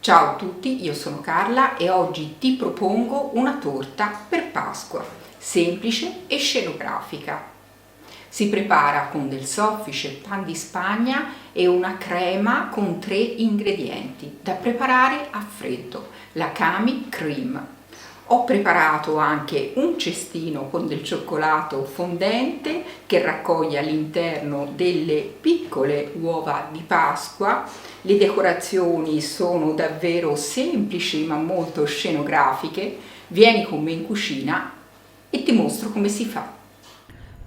Ciao a tutti, io sono Carla e oggi ti propongo una torta per Pasqua, semplice e scenografica. Si prepara con del soffice, pan di Spagna e una crema con 3 ingredienti da preparare a freddo, la Kami Cream. Ho preparato anche un cestino con del cioccolato fondente che raccoglie all'interno delle piccole uova di Pasqua. Le decorazioni sono davvero semplici ma molto scenografiche. Vieni con me in cucina e ti mostro come si fa.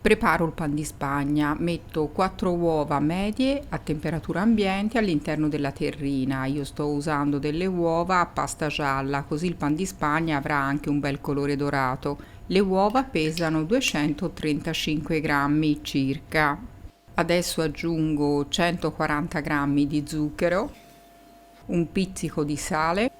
Preparo il pan di Spagna, metto 4 uova medie a temperatura ambiente all'interno della terrina. Io sto usando delle uova a pasta gialla, così il pan di Spagna avrà anche un bel colore dorato. Le uova pesano 235 grammi circa. Adesso aggiungo 140 grammi di zucchero, un pizzico di sale.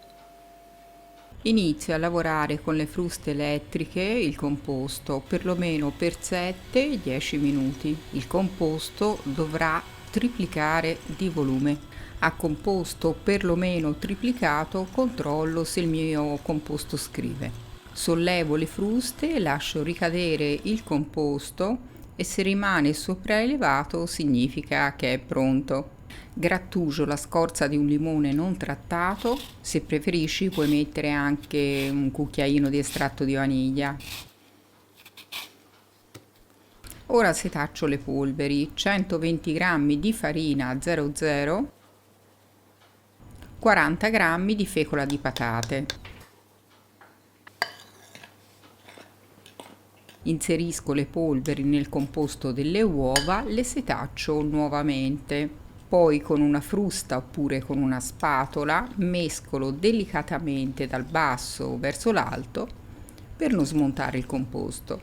Inizio a lavorare con le fruste elettriche il composto perlomeno per 7-10 minuti. Il composto dovrà triplicare di volume. A composto perlomeno triplicato controllo se il mio composto scrive. Sollevo le fruste, lascio ricadere il composto e se rimane sopraelevato significa che è pronto. Grattugio la scorza di un limone non trattato, se preferisci puoi mettere anche un cucchiaino di estratto di vaniglia. Ora setaccio le polveri, 120 g di farina 00, 40 g di fecola di patate. Inserisco le polveri nel composto delle uova, le setaccio nuovamente. Poi con una frusta oppure con una spatola mescolo delicatamente dal basso verso l'alto per non smontare il composto.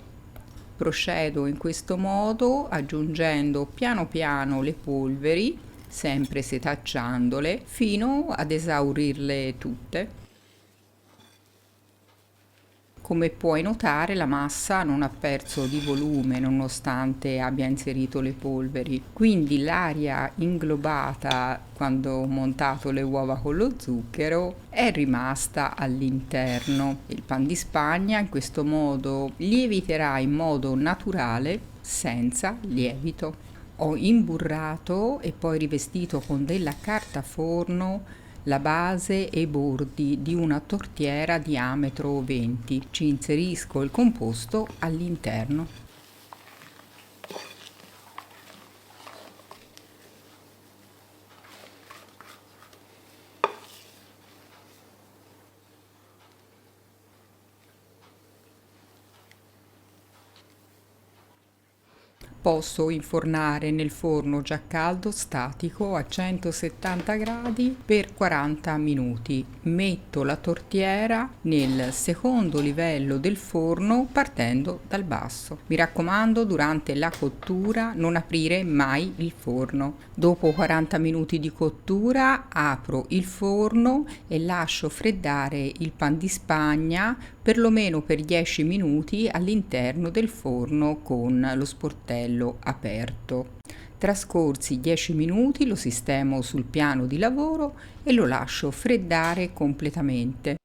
Procedo in questo modo aggiungendo piano piano le polveri, sempre setacciandole fino ad esaurirle tutte. Come puoi notare la massa non ha perso di volume nonostante abbia inserito le polveri, quindi l'aria inglobata quando ho montato le uova con lo zucchero è rimasta all'interno. Il pan di Spagna in questo modo lieviterà in modo naturale senza lievito. Ho imburrato e poi rivestito con della carta forno la base e i bordi di una tortiera diametro 20. Ci inserisco il composto all'interno. Posso infornare nel forno già caldo statico a 170 gradi per 40 minuti. Metto la tortiera nel secondo livello del forno partendo dal basso. Mi raccomando, durante la cottura non aprire mai il forno. Dopo 40 minuti di cottura apro il forno e lascio freddare il pan di Spagna perlomeno per 10 minuti all'interno del forno con lo sportello aperto. Trascorsi 10 minuti lo sistemo sul piano di lavoro e lo lascio freddare completamente.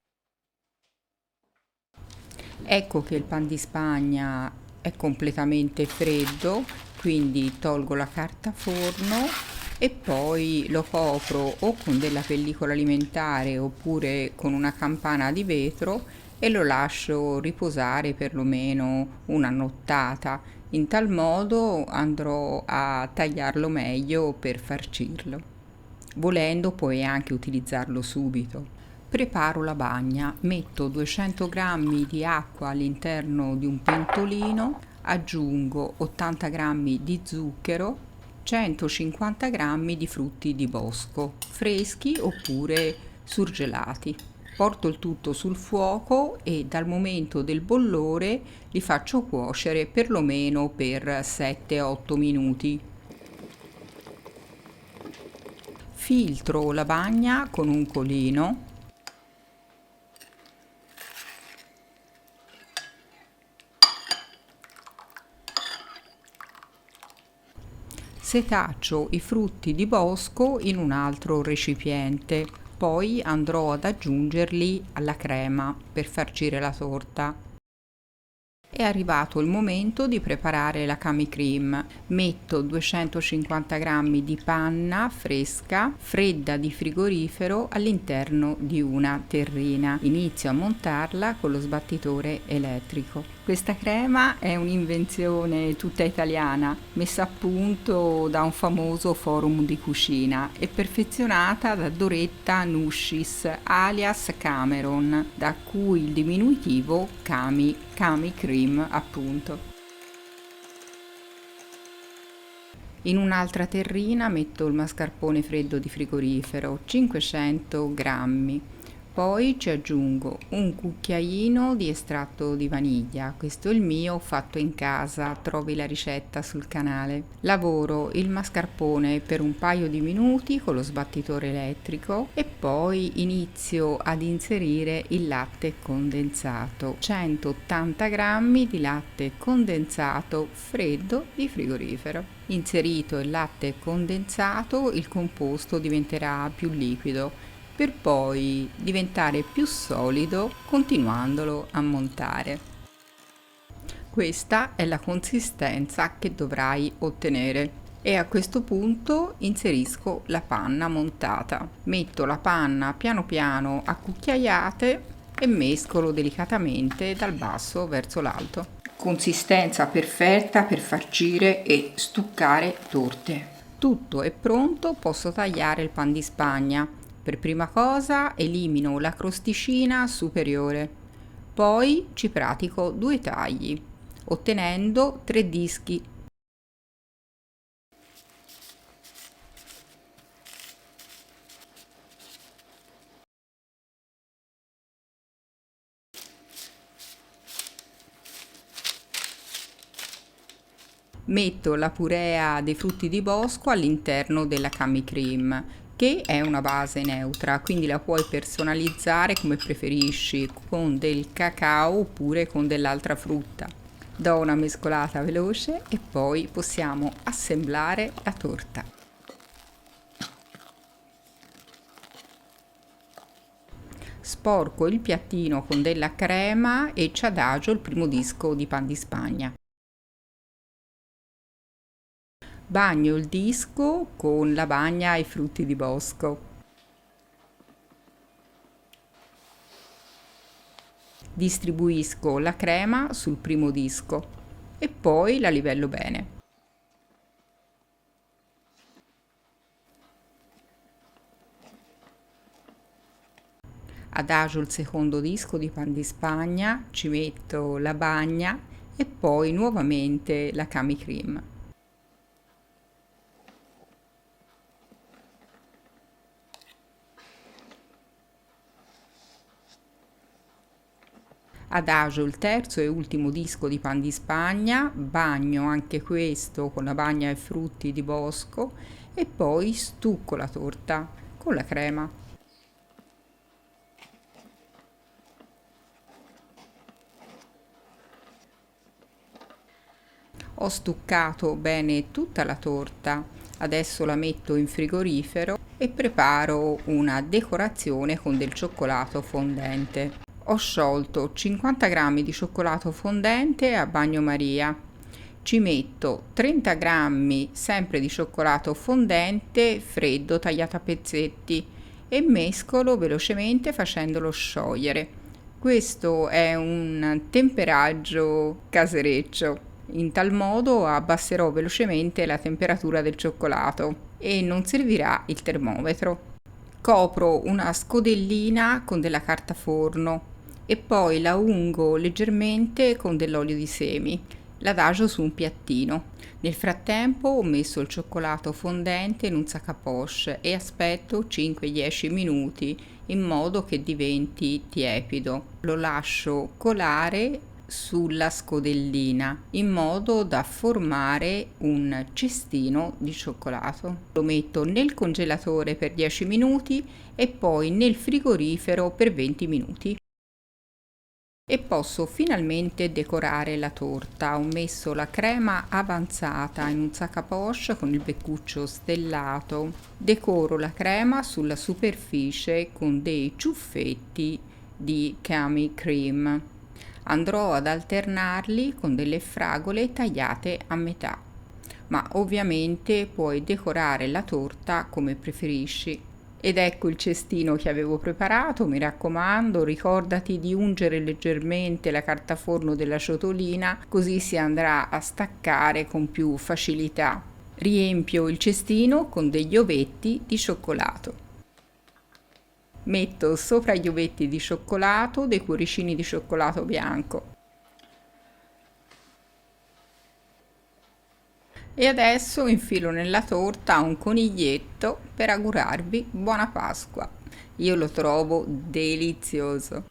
Ecco che il pan di Spagna è completamente freddo, quindi tolgo la carta forno e poi lo copro o con della pellicola alimentare oppure con una campana di vetro e lo lascio riposare perlomeno una nottata. In tal modo andrò a tagliarlo meglio per farcirlo. Volendo puoi anche utilizzarlo subito. Preparo la bagna, metto 200 g di acqua all'interno di un pentolino, aggiungo 80 g di zucchero, 150 g di frutti di bosco, freschi oppure surgelati. Porto il tutto sul fuoco e dal momento del bollore li faccio cuocere perlomeno per 7-8 minuti. Filtro la bagna con un colino. Setaccio i frutti di bosco in un altro recipiente. Poi andrò ad aggiungerli alla crema per farcire la torta. È arrivato il momento di preparare la kami cream. Metto 250 g di panna fresca, fredda di frigorifero, all'interno di una terrina. Inizio a montarla con lo sbattitore elettrico. Questa crema è un'invenzione tutta italiana, messa a punto da un famoso forum di cucina e perfezionata da Doretta Nuscis, alias Cameron, da cui il diminutivo Kami Cream, appunto. In un'altra terrina metto il mascarpone freddo di frigorifero, 500 grammi. Poi ci aggiungo un cucchiaino di estratto di vaniglia, questo è il mio fatto in casa, trovi la ricetta sul canale. Lavoro il mascarpone per un paio di minuti con lo sbattitore elettrico e poi inizio ad inserire il latte condensato, 180 grammi di latte condensato freddo di frigorifero. Inserito il latte condensato, il composto diventerà più liquido, per poi diventare più solido continuandolo a montare. Questa è la consistenza che dovrai ottenere e a questo punto inserisco la panna montata. Metto la panna piano piano a cucchiaiate e mescolo delicatamente dal basso verso l'alto. Consistenza perfetta per farcire e stuccare torte. Tutto è pronto, posso tagliare il pan di Spagna. Per prima cosa elimino la crosticina superiore, poi ci pratico 2 tagli, ottenendo 3 dischi. Metto la purea dei frutti di bosco all'interno della kami cream, che è una base neutra, quindi la puoi personalizzare come preferisci, con del cacao oppure con dell'altra frutta. Do una mescolata veloce e poi possiamo assemblare la torta. Sporco il piattino con della crema e ci adagio il primo disco di pan di Spagna. Bagno il disco con la bagna ai frutti di bosco. Distribuisco la crema sul primo disco e poi la livello bene. Adagio il secondo disco di pan di Spagna, ci metto la bagna e poi nuovamente la kami cream. Adagio il terzo e ultimo disco di pan di Spagna, bagno anche questo con la bagna ai frutti di bosco e poi stucco la torta con la crema. Ho stuccato bene tutta la torta, adesso la metto in frigorifero e preparo una decorazione con del cioccolato fondente. Ho sciolto 50 g di cioccolato fondente a bagnomaria. Ci metto 30 g sempre di cioccolato fondente freddo tagliato a pezzetti e mescolo velocemente facendolo sciogliere. Questo è un temperaggio casereccio. In tal modo abbasserò velocemente la temperatura del cioccolato e non servirà il termometro. Copro una scodellina con della carta forno e poi la ungo leggermente con dell'olio di semi. L'adagio su un piattino. Nel frattempo ho messo il cioccolato fondente in un sac à poche e aspetto 5-10 minuti in modo che diventi tiepido. Lo lascio colare sulla scodellina in modo da formare un cestino di cioccolato. Lo metto nel congelatore per 10 minuti e poi nel frigorifero per 20 minuti. E posso finalmente decorare la torta. Ho messo la crema avanzata in un sac à poche con il beccuccio stellato. Decoro la crema sulla superficie con dei ciuffetti di Cami Cream. Andrò ad alternarli con delle fragole tagliate a metà, ma ovviamente puoi decorare la torta come preferisci. Ed ecco il cestino che avevo preparato, mi raccomando, ricordati di ungere leggermente la carta forno della ciotolina, così si andrà a staccare con più facilità. Riempio il cestino con degli ovetti di cioccolato. Metto sopra gli ovetti di cioccolato dei cuoricini di cioccolato bianco. E adesso infilo nella torta un coniglietto per augurarvi buona Pasqua. Io lo trovo delizioso.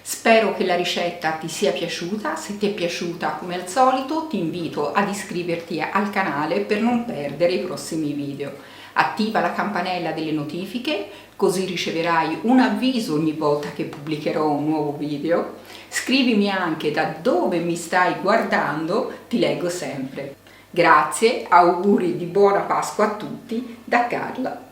Spero che la ricetta ti sia piaciuta. Se ti è piaciuta, come al solito, ti invito ad iscriverti al canale per non perdere i prossimi video. Attiva la campanella delle notifiche, così riceverai un avviso ogni volta che pubblicherò un nuovo video. Scrivimi anche da dove mi stai guardando, ti leggo sempre. Grazie, auguri di buona Pasqua a tutti da Carla.